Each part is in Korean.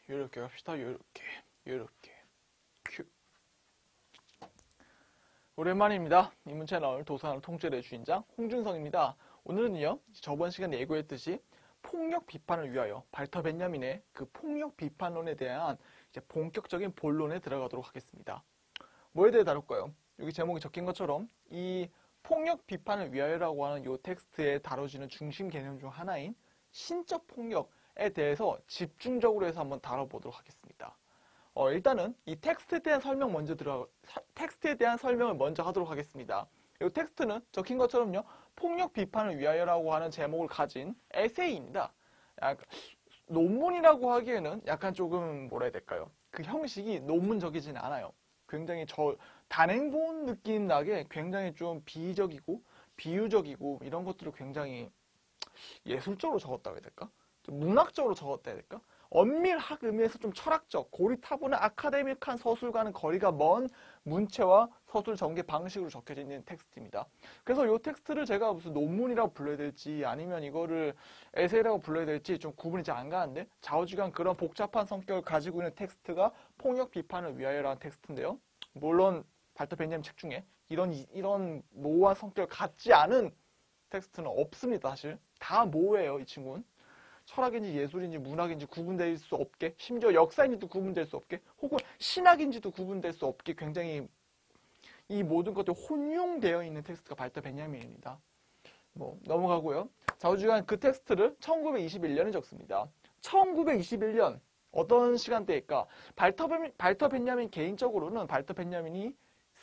요렇게 갑시다. 요렇게 큐. 오랜만입니다. 이문 채널 도서관을 통째로의 주인장 홍준성입니다. 오늘은요, 저번 시간에 예고했듯이 폭력 비판을 위하여 발터 벤야민의 그 폭력 비판론에 대한 이제 본격적인 본론에 들어가도록 하겠습니다. 뭐에 대해 다룰까요? 여기 제목에 적힌 것처럼 이 폭력 비판을 위하여라고 하는 이 텍스트에 다뤄지는 중심 개념 중 하나인 신적 폭력에 대해서 집중적으로 해서 한번 다뤄보도록 하겠습니다. 일단은 이 텍스트에 대한 텍스트에 대한 설명을 먼저 하도록 하겠습니다. 이 텍스트는 적힌 것처럼요, 폭력 비판을 위하여라고 하는 제목을 가진 에세이입니다. 논문이라고 하기에는 약간 조금 뭐라 해야 될까요? 그 형식이 논문적이진 않아요. 굉장히 단행본 느낌 나게 굉장히 좀 비적이고 비유적이고 이런 것들을 굉장히 예술적으로 적었다고 해야 될까? 좀 문학적으로 적었다 해야 될까? 엄밀학 의미에서 좀 철학적, 고리타분한 아카데믹한 서술과는 거리가 먼 문체와 서술 전개 방식으로 적혀져 있는 텍스트입니다. 그래서 이 텍스트를 제가 무슨 논문이라고 불러야 될지 아니면 이거를 에세이라고 불러야 될지 좀 구분이 잘 안 가는데, 좌우지간 그런 복잡한 성격을 가지고 있는 텍스트가 폭력 비판을 위하여라는 텍스트인데요. 물론 발터 벤야민 책 중에 이런 모호한 성격을 갖지 않은 텍스트는 없습니다. 사실 다 모호해요. 이 친구는 철학인지 예술인지 문학인지 구분될 수 없게, 심지어 역사인지도 구분될 수 없게, 혹은 신학인지도 구분될 수 없게 굉장히 이 모든 것들이 혼용되어 있는 텍스트가 발터 벤야민입니다. 넘어가고요. 좌우지간 그 텍스트를 1921년에 적습니다. 1921년 어떤 시간대일까? 발터 벤야민 개인적으로는 발터 벤야민이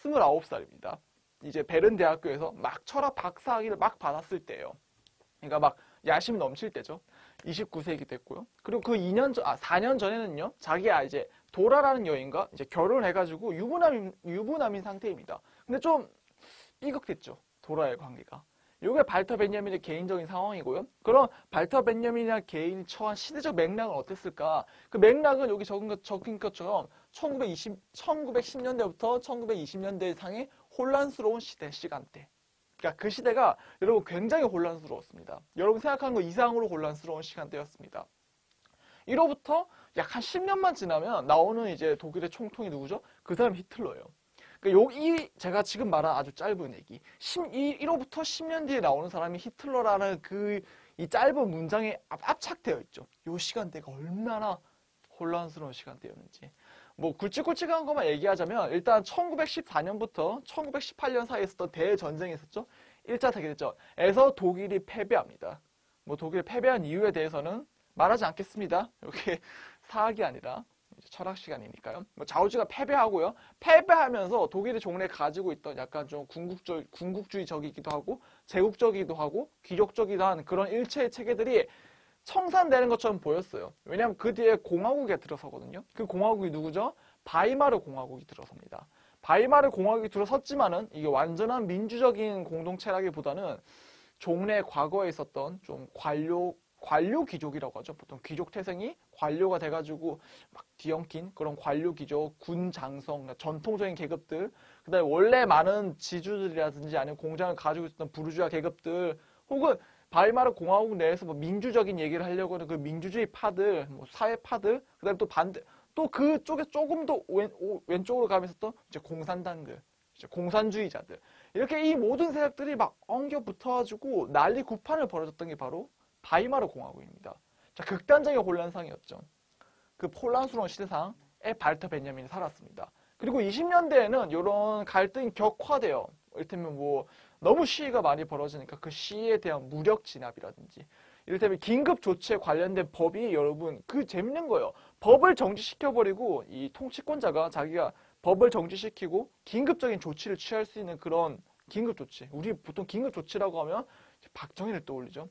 29살입니다. 이제 베른 대학교에서 막 철학 박사학위를 막 받았을 때예요. 그러니까 막 야심이 넘칠 때죠. 29세기 됐고요. 그리고 그 4년 전에는요, 자기가 이제 도라라는 여인과 이제 결혼해가지고 유부남인 상태입니다. 근데 좀 삐걱댔죠. 도라의 관계가. 이게 발터 벤야민의 개인적인 상황이고요. 그럼 발터 벤야민이라는 개인이 처한 시대적 맥락은 어땠을까? 그 맥락은 여기 적힌 것처럼 1910년대부터 1920년대 상의 혼란스러운 시간대. 그러니까 그 시대가 여러분 굉장히 혼란스러웠습니다. 여러분 생각하는 것 이상으로 혼란스러운 시간대였습니다. 이로부터 약 한 10년만 지나면 나오는 이제 독일의 총통이 누구죠? 그 사람이 히틀러예요. 그러니까 여기 제가 지금 말한 아주 짧은 얘기, 이로부터 10년 뒤에 나오는 사람이 히틀러라는 이 짧은 문장에 압착되어 있죠. 이 시간대가 얼마나 혼란스러운 시간대였는지. 굵직굵직한 것만 얘기하자면 일단 1914년부터 1918년 사이에 있었던 대전쟁이 있었죠. 1차 세계대전에서 독일이 패배합니다. 독일이 패배한 이유에 대해서는 말하지 않겠습니다. 이렇게 사학이 아니라 이제 철학 시간이니까요. 좌우지가 패배하고요. 패배하면서 독일의 종래 가지고 있던 약간 좀 군국주의적이기도 하고 제국적이기도 하고 귀족적이기도 한 그런 일체의 체계들이 청산되는 것처럼 보였어요. 왜냐하면 그 뒤에 공화국에 들어서거든요. 그 공화국이 누구죠? 바이마르 공화국이 들어섭니다. 바이마르 공화국이 들어섰지만은 이게 완전한 민주적인 공동체라기보다는 종래 과거에 있었던 좀 관료 귀족이라고 하죠. 보통 귀족 태생이 관료가 돼가지고 막 뒤엉킨 그런 관료 귀족, 군 장성, 전통적인 계급들, 그다음에 원래 많은 지주들이라든지 아니면 공장을 가지고 있었던 부르주아 계급들, 혹은 바이마르 공화국 내에서 민주적인 얘기를 하려고 하는 그 민주주의 파들, 사회파들, 그다음에 또 그쪽에 조금 더 왼쪽으로 가면서 또 이제 공산당들, 이제 공산주의자들, 이렇게 이 모든 세력들이 막 엉겨 붙어가지고 난리 구판을 벌어졌던 게 바로 바이마르 공화국입니다. 자, 극단적인 혼란상이었죠. 그 혼란스러운 시대상에 발터 벤야민이 살았습니다. 그리고 20년대에는 이런 갈등이 격화돼요. 이를테면 너무 시위가 많이 벌어지니까 그 시위에 대한 무력 진압이라든지, 이를테면 긴급 조치에 관련된 법이, 여러분 그 재밌는 거예요. 법을 정지시켜버리고 이 통치권자가 자기가 법을 정지시키고 긴급적인 조치를 취할 수 있는 그런 긴급 조치. 우리 보통 긴급 조치라고 하면 박정희를 떠올리죠.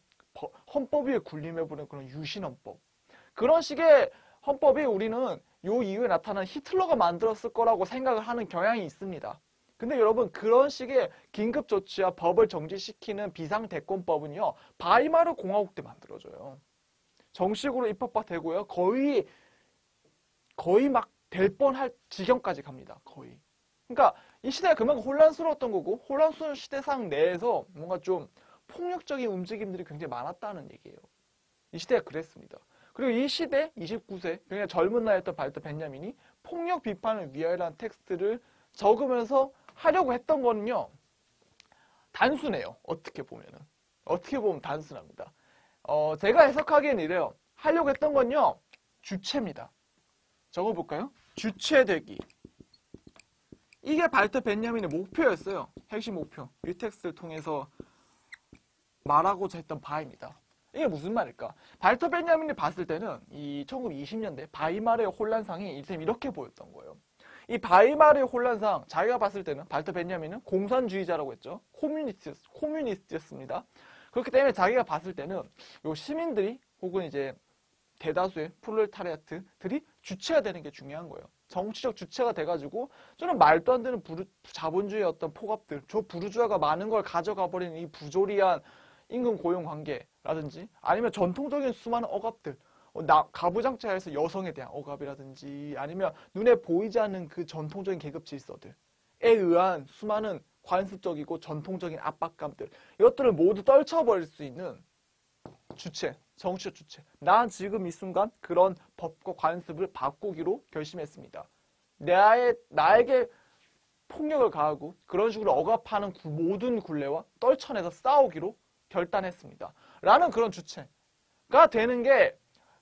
헌법 위에 군림해버리는 그런 유신헌법. 그런 식의 헌법이 우리는 요 이후에 나타난 히틀러가 만들었을 거라고 생각을 하는 경향이 있습니다. 근데 여러분, 그런 식의 긴급조치와 법을 정지시키는 비상대권법은요, 바이마르 공화국 때 만들어져요. 정식으로 입법화 되고요. 거의 막 될 뻔할 지경까지 갑니다. 거의. 그러니까 이 시대가 그만큼 혼란스러웠던 거고, 혼란스러운 시대상 내에서 뭔가 좀 폭력적인 움직임들이 굉장히 많았다는 얘기예요. 이 시대가 그랬습니다. 그리고 이 시대 29세 굉장히 젊은 나이였던 발터 벤야민이 폭력 비판을 위하여라는 텍스트를 적으면서 하려고 했던 거는요. 단순해요. 어떻게 보면은. 어떻게 보면 단순합니다. 제가 해석하기엔 이래요. 하려고 했던 건요. 주체입니다. 적어볼까요? 주체되기. 이게 발터 벤야민의 목표였어요. 핵심 목표. 이 텍스트를 통해서 말하고자 했던 바입니다. 이게 무슨 말일까? 발터 벤야민이 봤을 때는 이 1920년대 바이마르의 혼란상이 이를테면 이렇게 보였던 거예요. 이 바이마르의 혼란상 자기가 봤을 때는 발터 벤야민은 공산주의자라고 했죠. 코뮤니스트였습니다. 그렇기 때문에 자기가 봤을 때는 요 시민들이 혹은 이제 대다수의 프롤레타리아트들이 주체가 되는 게 중요한 거예요. 정치적 주체가 돼가지고 저는 말도 안 되는 자본주의의 어떤 폭압들, 저 부르주아가 많은 걸 가져가 버리는 이 부조리한 임금 고용 관계라든지 아니면 전통적인 수많은 억압들, 가부장제하에서 여성에 대한 억압이라든지 아니면 눈에 보이지 않는 그 전통적인 계급 질서들에 의한 수많은 관습적이고 전통적인 압박감들, 이것들을 모두 떨쳐버릴 수 있는 주체, 정치적 주체. 난 지금 이 순간 그런 법과 관습을 바꾸기로 결심했습니다. 나에게 폭력을 가하고 그런 식으로 억압하는 모든 굴레와 떨쳐내서 싸우기로 결단했습니다. 라는 그런 주체가 되는 게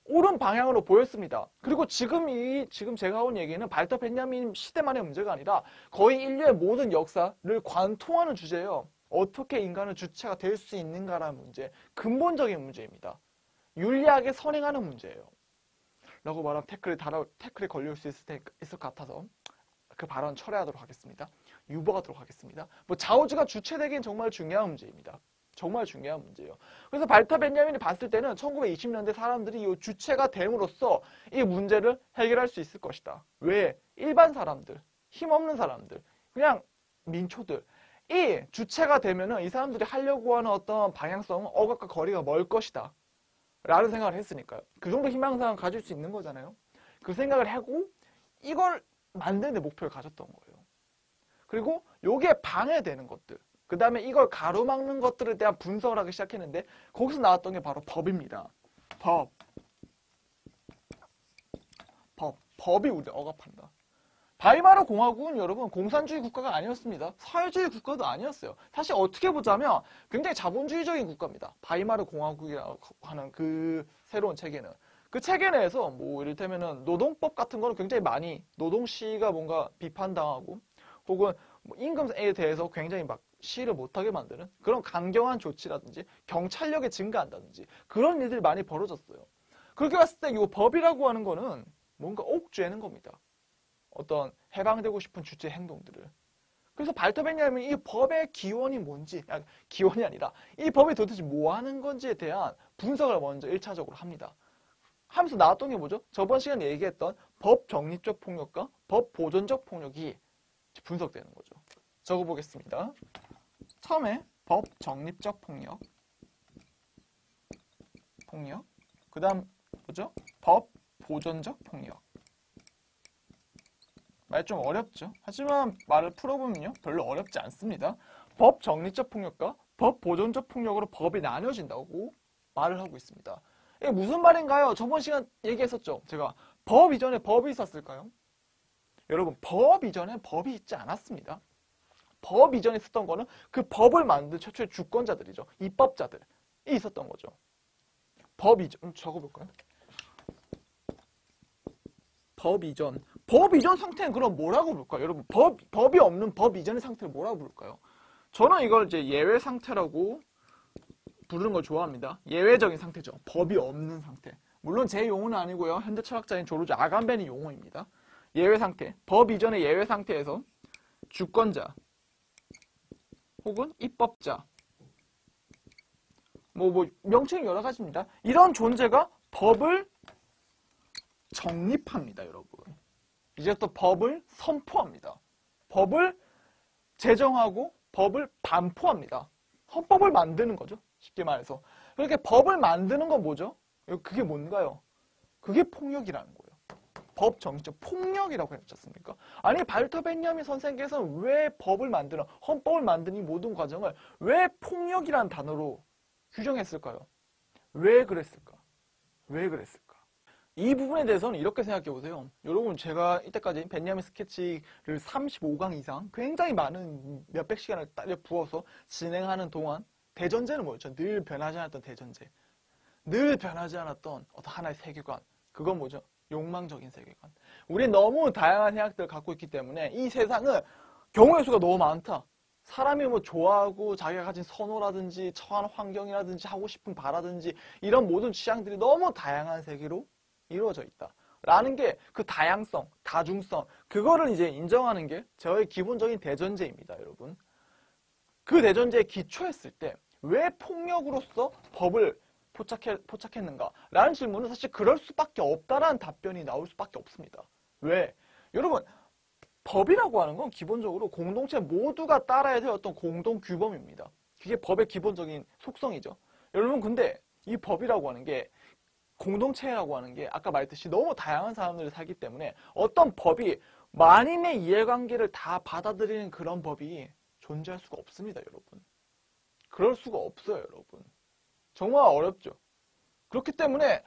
옳은 방향으로 보였습니다. 그리고 지금 제가 하온 얘기는 발터 벤야민 시대만의 문제가 아니라 거의 인류의 모든 역사를 관통하는 주제예요. 어떻게 인간은 주체가 될 수 있는가라는 문제, 근본적인 문제입니다. 윤리학에 선행하는 문제예요. 라고 말하면 태클에 걸릴 수 있을 것 같아서 그 발언 철회하도록 하겠습니다. 유보하도록 하겠습니다. 자우즈가 주체되기엔 정말 중요한 문제입니다. 정말 중요한 문제예요. 그래서 발터 벤야민이 봤을 때는 1920년대 사람들이 이 주체가 됨으로써 이 문제를 해결할 수 있을 것이다. 왜? 일반 사람들, 힘없는 사람들, 그냥 민초들, 이 주체가 되면은 이 사람들이 하려고 하는 어떤 방향성은 억압과 거리가 멀 것이다. 라는 생각을 했으니까요. 그 정도 희망사항을 가질 수 있는 거잖아요. 그 생각을 하고 이걸 만드는 데 목표를 가졌던 거예요. 그리고 요게 방해되는 것들, 그 다음에 이걸 가로막는 것들에 대한 분석을 하기 시작했는데 거기서 나왔던 게 바로 법입니다. 법이 우리를 억압한다. 바이마르 공화국은 여러분 공산주의 국가가 아니었습니다. 사회주의 국가도 아니었어요. 사실 어떻게 보자면 굉장히 자본주의적인 국가입니다. 바이마르 공화국이라고 하는 그 새로운 체계는. 그 체계 내에서 이를테면은 노동법 같은 거는 굉장히 많이 노동시위가 뭔가 비판당하고 혹은 임금에 대해서 굉장히 막 시위를 못하게 만드는 그런 강경한 조치라든지 경찰력이 증가한다든지 그런 일들이 많이 벌어졌어요. 그렇게 봤을 때 이 법이라고 하는 거는 뭔가 옥죄는 겁니다. 어떤 해방되고 싶은 주체 행동들을. 그래서 발터 벤야민이 이 법의 기원이 뭔지, 기원이 아니라 이 법이 도대체 뭐 하는 건지에 대한 분석을 먼저 1차적으로 합니다. 하면서 나왔던 게 뭐죠? 저번 시간에 얘기했던 법 정립적 폭력과 법 보존적 폭력이 분석되는 거죠. 적어보겠습니다. 처음에 법 정립적 폭력, 그 다음 뭐죠? 법 보존적 폭력. 말 좀 어렵죠? 하지만 말을 풀어보면요 별로 어렵지 않습니다. 법 정립적 폭력과 법 보존적 폭력으로 법이 나뉘어진다고 말을 하고 있습니다. 이게 무슨 말인가요? 저번 시간 얘기했었죠. 제가 법 이전에 법이 있었을까요? 여러분 법 이전에 법이 있지 않았습니다. 법 이전에 있었던 거는 그 법을 만든 최초의 주권자들이죠. 입법자들이 있었던 거죠. 법 이전 적어볼까요? 법 이전 상태는 그럼 뭐라고 부를까요? 여러분 법이 없는 법 이전의 상태를 뭐라고 부를까요? 저는 이걸 이제 예외 상태라고 부르는 걸 좋아합니다. 예외적인 상태죠. 법이 없는 상태. 물론 제 용어는 아니고요. 현대 철학자인 조르주 아간벤의 용어입니다. 예외 상태. 법 이전의 예외 상태에서 주권자 혹은 입법자 명칭이 여러 가지입니다. 이런 존재가 법을 정립합니다, 여러분. 이제부터 법을 선포합니다. 법을 제정하고 법을 반포합니다. 헌법을 만드는 거죠. 쉽게 말해서. 그렇게 법을 만드는 건 뭐죠? 그게 뭔가요? 그게 폭력이라는 거예요. 법 정치적 폭력이라고 했지 않습니까? 아니 발터 벤야민 선생께서는 왜 법을 만드는, 헌법을 만드는 이 모든 과정을 왜 폭력이라는 단어로 규정했을까요? 왜 그랬을까? 이 부분에 대해서는 이렇게 생각해 보세요. 여러분, 제가 이때까지 벤야민 스케치를 35강 이상 굉장히 많은 몇백 시간을 딸려 부어서 진행하는 동안 대전제는 뭐였죠? 늘 변하지 않았던 대전제. 늘 변하지 않았던 어떤 하나의 세계관. 그건 뭐죠? 욕망적인 세계관. 우리는 너무 다양한 생각들을 갖고 있기 때문에 이 세상은 경우의 수가 너무 많다. 사람이 뭐 좋아하고 자기가 가진 선호라든지 처한 환경이라든지 하고 싶은 바라든지 이런 모든 취향들이 너무 다양한 세계로 이루어져 있다. 라는 게 그 다양성, 다중성, 그거를 이제 인정하는 게 저의 기본적인 대전제입니다, 여러분. 그 대전제에 기초했을 때 왜 폭력으로서 법을 포착했는가? 라는 질문은 사실 그럴 수밖에 없다라는 답변이 나올 수밖에 없습니다. 왜? 여러분, 법이라고 하는 건 기본적으로 공동체 모두가 따라야 될 어떤 공동규범입니다. 그게 법의 기본적인 속성이죠. 여러분, 근데 이 법이라고 하는 게 공동체라고 하는 게 아까 말했듯이 너무 다양한 사람들이 살기 때문에 어떤 법이 만인의 이해관계를 다 받아들이는 그런 법이 존재할 수가 없습니다, 여러분. 그럴 수가 없어요, 여러분. 정말 어렵죠. 그렇기 때문에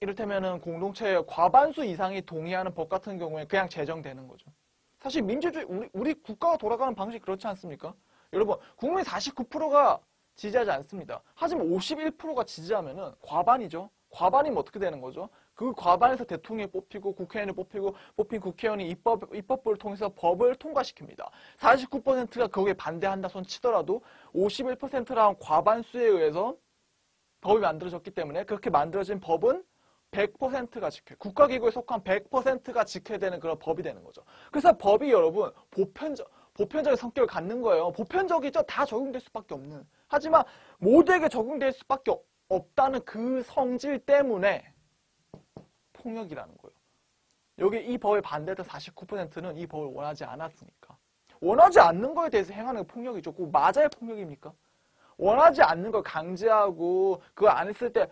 이를테면은 공동체의 과반수 이상이 동의하는 법 같은 경우에 그냥 제정되는 거죠. 사실 민주주의, 우리 국가가 돌아가는 방식이 그렇지 않습니까? 여러분, 국민 49%가 지지하지 않습니다. 하지만 51%가 지지하면은 과반이죠. 과반이면 어떻게 되는 거죠? 그 과반에서 대통령이 뽑히고 국회의원이 뽑히고 뽑힌 국회의원이 입법부를 통해서 법을 통과시킵니다. 49%가 거기에 반대한다 손 치더라도 51%랑 과반수에 의해서 법이 만들어졌기 때문에 그렇게 만들어진 법은 100%가 지켜요. 국가기구에 속한 100%가 지켜야 되는 그런 법이 되는 거죠. 그래서 법이 여러분 보편적인 성격을 갖는 거예요. 보편적이죠. 다 적용될 수밖에 없는. 하지만 모두에게 적용될 수밖에 없다는 그 성질 때문에 폭력이라는 거예요. 여기 이 법에 반대했던 49%는 이 법을 원하지 않았으니까. 원하지 않는 거에 대해서 행하는 게 폭력이죠. 그거 맞아야 폭력입니까? 원하지 않는 걸 강제하고 그거 안 했을 때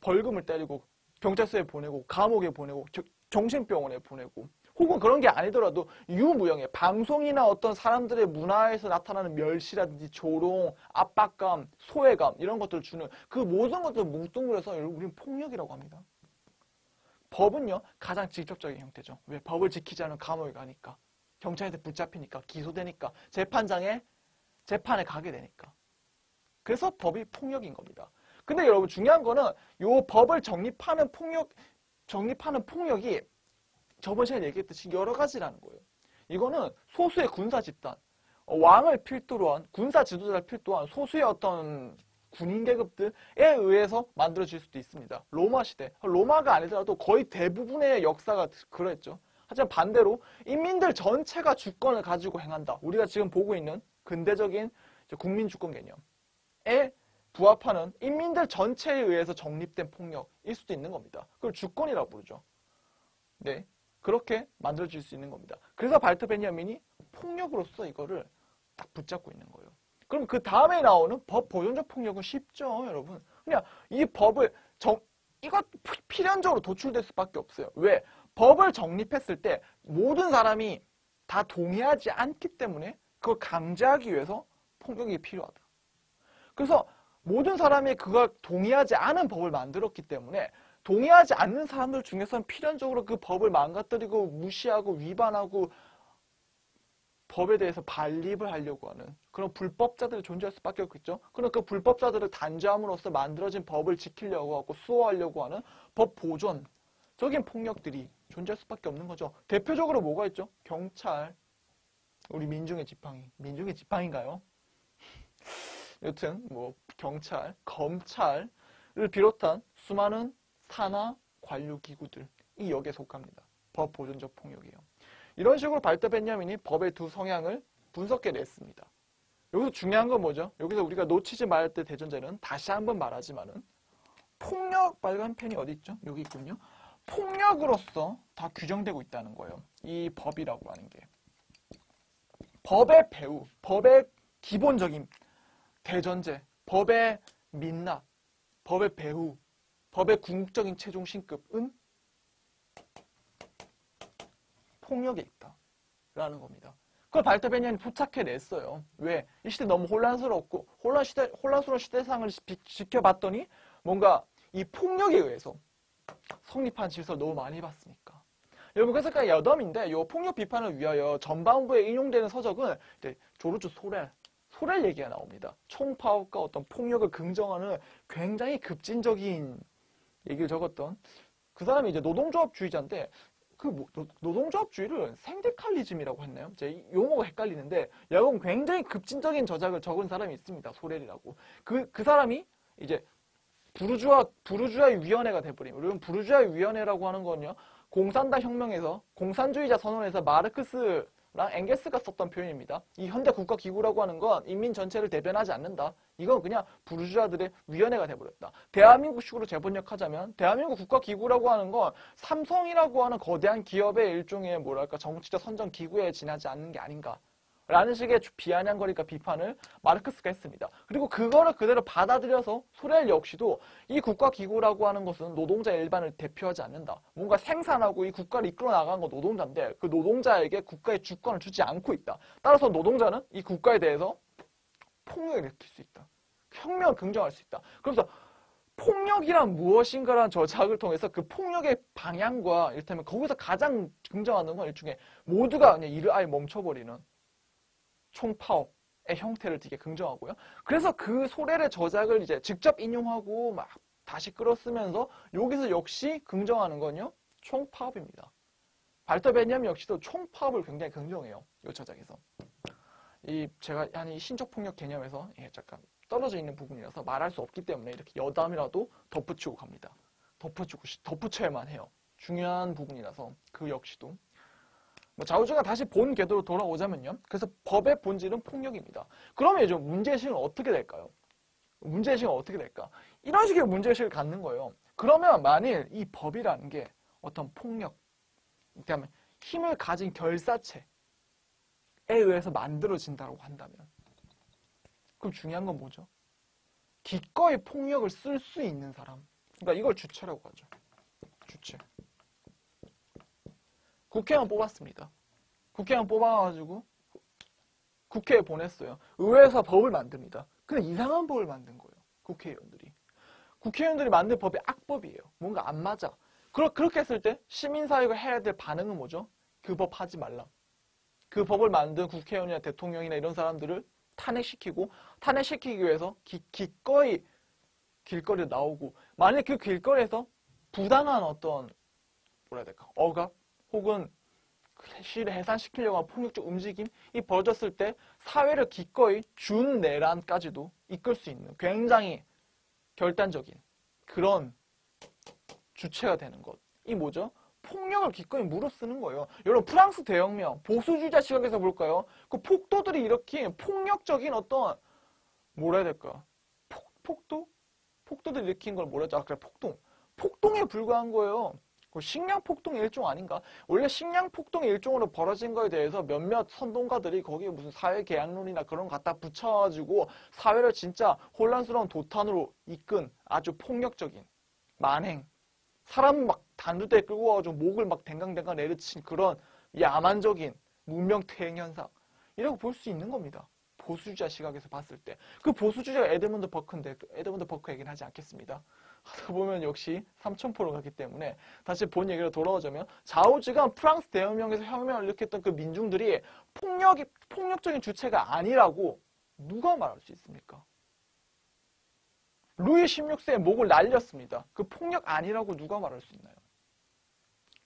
벌금을 때리고 경찰서에 보내고 감옥에 보내고 정신병원에 보내고 혹은 그런 게 아니더라도 유무형의 방송이나 어떤 사람들의 문화에서 나타나는 멸시라든지 조롱, 압박감, 소외감 이런 것들을 주는 그 모든 것들을 뭉뚱그려서 여러분 우리는 폭력이라고 합니다. 법은요 가장 직접적인 형태죠. 왜? 법을 지키지 않으면 감옥에 가니까 경찰한테 붙잡히니까 기소되니까 재판에 가게 되니까 그래서 법이 폭력인 겁니다. 근데 여러분 중요한 거는 이 법을 정립하는 폭력이 저번 시간에 얘기했듯이 여러 가지라는 거예요. 이거는 소수의 군사 집단, 왕을 필두로 한 군사 지도자를 필두로 한 소수의 어떤 군인 계급들에 의해서 만들어질 수도 있습니다. 로마 시대, 로마가 아니더라도 거의 대부분의 역사가 그랬죠. 하지만 반대로 인민들 전체가 주권을 가지고 행한다. 우리가 지금 보고 있는 근대적인 국민 주권 개념에 부합하는 인민들 전체에 의해서 정립된 폭력일 수도 있는 겁니다. 그걸 주권이라고 부르죠. 네, 그렇게 만들어질 수 있는 겁니다. 그래서 발터 베냐민이 폭력으로서 이거를 딱 붙잡고 있는 거예요. 그럼 그 다음에 나오는 법 보존적 폭력은 쉽죠, 여러분. 그냥 이 법을 이거 필연적으로 도출될 수밖에 없어요. 왜? 법을 정립했을 때 모든 사람이 다 동의하지 않기 때문에 그걸 강제하기 위해서 폭력이 필요하다. 그래서 모든 사람이 그걸 동의하지 않은 법을 만들었기 때문에 동의하지 않는 사람들 중에서는 필연적으로 그 법을 망가뜨리고 무시하고 위반하고 법에 대해서 반립을 하려고 하는 그런 불법자들이 존재할 수밖에 없겠죠. 그럼 그 불법자들을 단죄함으로써 만들어진 법을 지키려고 하고 수호하려고 하는 법 보존적인 폭력들이 존재할 수밖에 없는 거죠. 대표적으로 뭐가 있죠? 경찰, 우리 민중의 지팡인가요? 여튼 뭐 경찰, 검찰을 비롯한 수많은 산하 관료 기구들이 여기에 속합니다. 법 보존적 폭력이에요. 이런 식으로 발터 베냐민이 법의 두 성향을 분석해냈습니다. 여기서 중요한 건 뭐죠? 여기서 우리가 놓치지 말아야 될 대전제는 다시 한번 말하지만은 폭력 빨간 펜이 어디 있죠? 여기 있군요. 폭력으로서 다 규정되고 있다는 거예요. 이 법이라고 하는 게. 법의 배후, 법의 기본적인 대전제, 법의 민납, 법의 배후, 법의 궁극적인 최종 신급은 폭력에 있다라는 겁니다. 그걸 발터 베냐민이 포착해냈어요. 왜? 이 시대 너무 혼란스럽고 혼란스러운 시대상을 지켜봤더니 뭔가 이 폭력에 의해서 성립한 질서를 너무 많이 봤으니까. 여러분, 그래서 그냥 여담인데 이 폭력 비판을 위하여 전반부에 인용되는 서적은 이제 조르주 소렐 얘기가 나옵니다. 총파업과 어떤 폭력을 긍정하는 굉장히 급진적인 얘기를 적었던 그 사람이 이제 노동조합주의자인데 그 노동조합주의를 생데칼리즘이라고 했나요? 제 용어가 헷갈리는데 여러분 굉장히 급진적인 저작을 적은 사람이 있습니다. 소렐이라고. 그 사람이 이제 부르주아의 위원회가 돼버림. 여러분 부르주아의 위원회라고 하는 건요. 공산당 혁명에서 공산주의자 선언에서 마르크스랑 엥겔스가 썼던 표현입니다. 이 현대 국가기구라고 하는 건 인민 전체를 대변하지 않는다. 이건 그냥 부르주아들의 위원회가 돼버렸다. 대한민국식으로 재번역하자면 대한민국 국가기구라고 하는 건 삼성이라고 하는 거대한 기업의 일종의 뭐랄까 정치적 선전 기구에 지나지 않는 게 아닌가. 라는 식의 비아냥거리가 비판을 마르크스가 했습니다. 그리고 그거를 그대로 받아들여서 소렐 역시도 이 국가기구라고 하는 것은 노동자 일반을 대표하지 않는다. 뭔가 생산하고 이 국가를 이끌어 나가는 건 노동자인데 그 노동자에게 국가의 주권을 주지 않고 있다. 따라서 노동자는 이 국가에 대해서 폭력을 일으킬 수 있다. 혁명을 긍정할 수 있다. 그래서 폭력이란 무엇인가라는 저작을 통해서 그 폭력의 방향과 이를테면 거기서 가장 긍정하는 건 일종의 모두가 그냥 일을 아예 멈춰버리는 총파업의 형태를 되게 긍정하고요. 그래서 그 소렐의 저작을 이제 직접 인용하고 막 다시 끌어쓰면서 여기서 역시 긍정하는 건요. 총파업입니다. 발터 베냐민 역시도 총파업을 굉장히 긍정해요. 이 저작에서. 제가 이 신적 폭력 개념에서 잠깐 떨어져 있는 부분이라서 말할 수 없기 때문에 이렇게 여담이라도 덧붙이고 갑니다. 덧붙여야만 해요. 중요한 부분이라서 그 역시도. 자우지가 다시 본 궤도로 돌아오자면요. 그래서 법의 본질은 폭력입니다. 그러면 이제 문제의식은 어떻게 될까요? 문제의식은 어떻게 될까? 이런 식의 문제의식을 갖는 거예요. 그러면 만일 이 법이라는 게 어떤 폭력, 그다음에 힘을 가진 결사체에 의해서 만들어진다고 한다면 그럼 중요한 건 뭐죠? 기꺼이 폭력을 쓸 수 있는 사람. 그러니까 이걸 주체라고 하죠. 주체. 국회의원 뽑았습니다. 국회의원 뽑아가지고 국회에 보냈어요. 의회에서 법을 만듭니다. 근데 이상한 법을 만든 거예요. 국회의원들이 만든 법이 악법이에요. 뭔가 안 맞아. 그렇게 했을 때 시민사회가 해야 될 반응은 뭐죠? 그 법 하지 말라. 그 법을 만든 국회의원이나 대통령이나 이런 사람들을 탄핵시키기 위해서 기꺼이 길거리에 나오고 만약 그 길거리에서 부당한 어떤 뭐라 해야 될까? 억압 혹은 시를 해산시키려고 하는 폭력적 움직임이 벌어졌을 때 사회를 기꺼이 준내란까지도 이끌 수 있는 굉장히 결단적인 그런 주체가 되는 것. 이 뭐죠? 폭력을 기꺼이 무릅쓰는 거예요. 여러분 프랑스 대혁명 보수주의자 시각에서 볼까요? 그 폭도들이 일으킨 폭력적인 어떤 뭐라 해야 될까? 폭도들이 일으킨 걸 뭐라 하죠? 그래 폭동에 불과한 거예요. 식량 폭동의 일종 아닌가? 원래 식량 폭동의 일종으로 벌어진 거에 대해서 몇몇 선동가들이 거기에 무슨 사회 계약론이나 그런 거 갖다 붙여가지고 사회를 진짜 혼란스러운 도탄으로 이끈 아주 폭력적인 만행. 사람 막 단두대에 끌고 와가지고 목을 막 댕강댕강 내리친 그런 야만적인 문명퇴행 현상. 이라고 볼 수 있는 겁니다. 보수주의자 시각에서 봤을 때. 그 보수주의자가 에드문드 버크인데 에드문드 버크 얘기는 하지 않겠습니다. 하다 보면 역시 삼천포로 가기 때문에 다시 본 얘기로 돌아오자면 자우지가 프랑스 대혁명에서 혁명을 일으켰던 그 민중들이 폭력적인 주체가 아니라고 누가 말할 수 있습니까? 루이 16세의 목을 날렸습니다. 그 폭력 아니라고 누가 말할 수 있나요?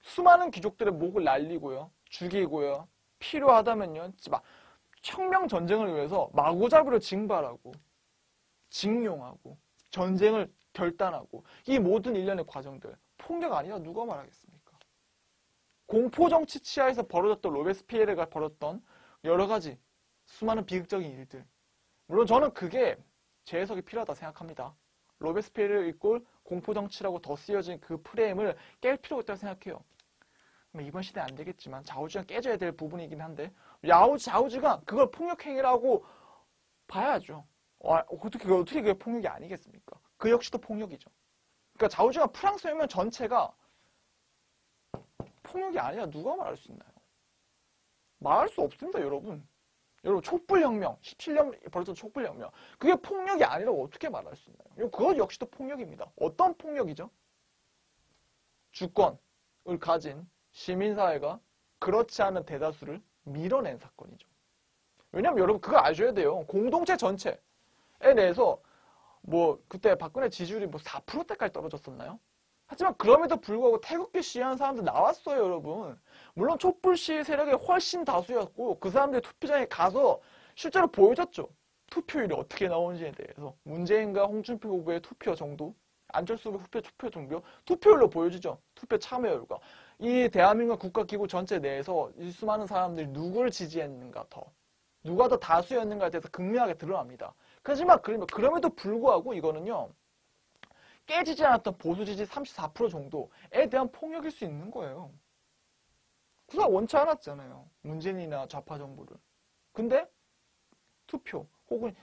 수많은 귀족들의 목을 날리고요. 죽이고요. 필요하다면요. 혁명 전쟁을 위해서 마구잡이로 징발하고 징용하고 전쟁을 결단하고 이 모든 일련의 과정들 폭력 아니라 누가 말하겠습니까? 공포정치 치하에서 벌어졌던 로베스피에르가 벌였던 여러 가지 수많은 비극적인 일들. 물론 저는 그게 재해석이 필요하다 생각합니다. 로베스피에르 이꼴 공포정치라고 더 쓰여진 그 프레임을 깰 필요가 있다고 생각해요. 이번 시대에 안 되겠지만 자우지가 깨져야 될 부분이긴 한데 자우지가 그걸 폭력행위라고 봐야죠. 어떻게 그게 폭력이 아니겠습니까? 그 역시도 폭력이죠. 그러니까 자우지가 프랑스 혁명 전체가 폭력이 아니라 누가 말할 수 있나요? 말할 수 없습니다, 여러분. 촛불혁명, 17년 벌써 촛불혁명. 그게 폭력이 아니라고 어떻게 말할 수 있나요? 그것 역시도 폭력입니다. 어떤 폭력이죠? 주권을 가진 시민사회가 그렇지 않은 대다수를 밀어낸 사건이죠. 왜냐면 여러분 그거 아셔야 돼요. 공동체 전체에 대해서 뭐 그때 박근혜 지지율이 뭐 4%대까지 떨어졌었나요? 하지만 그럼에도 불구하고 태극기 시위하는 사람들 나왔어요, 여러분. 물론 촛불 시위 세력이 훨씬 다수였고 그 사람들이 투표장에 가서 실제로 보여줬죠. 투표율이 어떻게 나오는지에 대해서. 문재인과 홍준표 후보의 투표 정도, 안철수 후보의 투표 정도, 투표율로 보여주죠. 투표 참여율과. 이 대한민국 국가기구 전체 내에서 이 수많은 사람들이 누구를 지지했는가 더. 누가 더 다수였는가에 대해서 극명하게 드러납니다. 하지만 그럼에도 불구하고 이거는요. 깨지지 않았던 보수 지지 34% 정도에 대한 폭력일 수 있는 거예요. 그가 원치 않았잖아요. 문재인이나 좌파 정부를. 근데 투표 혹은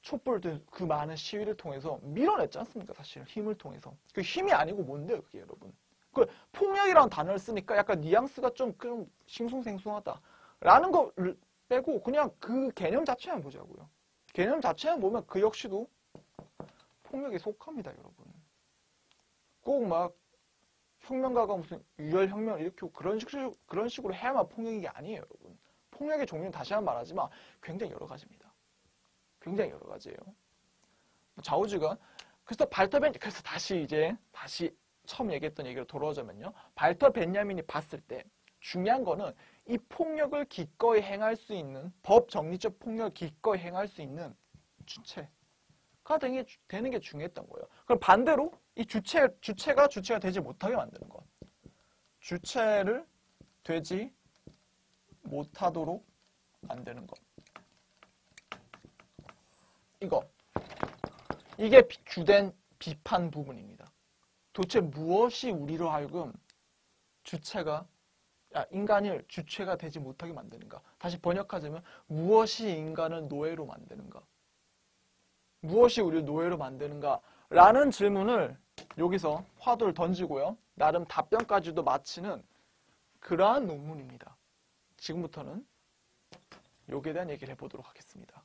촛불 등 그 많은 시위를 통해서 밀어냈지 않습니까? 사실 힘을 통해서. 그 힘이 아니고 뭔데요, 그게 여러분. 그 폭력이라는 단어를 쓰니까 약간 뉘앙스가 좀 싱숭생숭하다라는 거를 빼고 그냥 그 개념 자체만 보자고요. 개념 자체만 보면 그 역시도 폭력에 속합니다, 여러분. 꼭 막 혁명가가 무슨 유혈혁명을 일으키고 그런 식으로 해야만 폭력이 아니에요, 여러분. 폭력의 종류는 다시 한번 말하지만 굉장히 여러 가지입니다. 굉장히 여러 가지예요. 좌우지간. 그래서 그래서 다시 처음 얘기했던 얘기로 돌아오자면요. 발터 벤야민이 봤을 때 중요한 거는 이 폭력을 기꺼이 행할 수 있는, 법 정리적 폭력을 기꺼이 행할 수 있는 주체가 되는 게 중요했던 거예요. 그럼 반대로 이 주체가 되지 못하게 만드는 것. 주체를 되지 못하도록 만드는 것. 이게 주된 비판 부분입니다. 도대체 무엇이 우리로 하여금 인간을 주체가 되지 못하게 만드는가? 다시 번역하자면 무엇이 인간을 노예로 만드는가? 무엇이 우리를 노예로 만드는가? 라는 질문을 여기서 화두를 던지고요. 나름 답변까지도 마치는 그러한 논문입니다. 지금부터는 여기에 대한 얘기를 해보도록 하겠습니다.